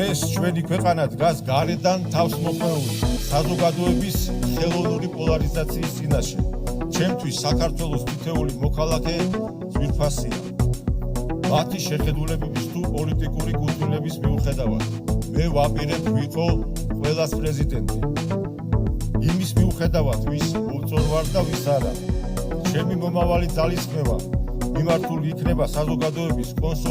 ეს ჩვენი ქვეყანა დგას გარედან თავს მოყმეული საზოგადოების ხელოვნური პოლარიზაციის წინაშე. ჩემთვის საქართველოს თითეული მოქალაქე ძვირფასია. მათი შეხედულებების თუ პოლიტიკური გულწრფელობის მიუხედავად, მე ვაპირებ ვიყო ყველას პრეზიდენტი. იმის მიუხედავად, ვის მოწორვარ და ვის არა. ჩემი მომავალი ძალისხმევა მიმართული იქნება საზოგადოების კონსოლიდაციის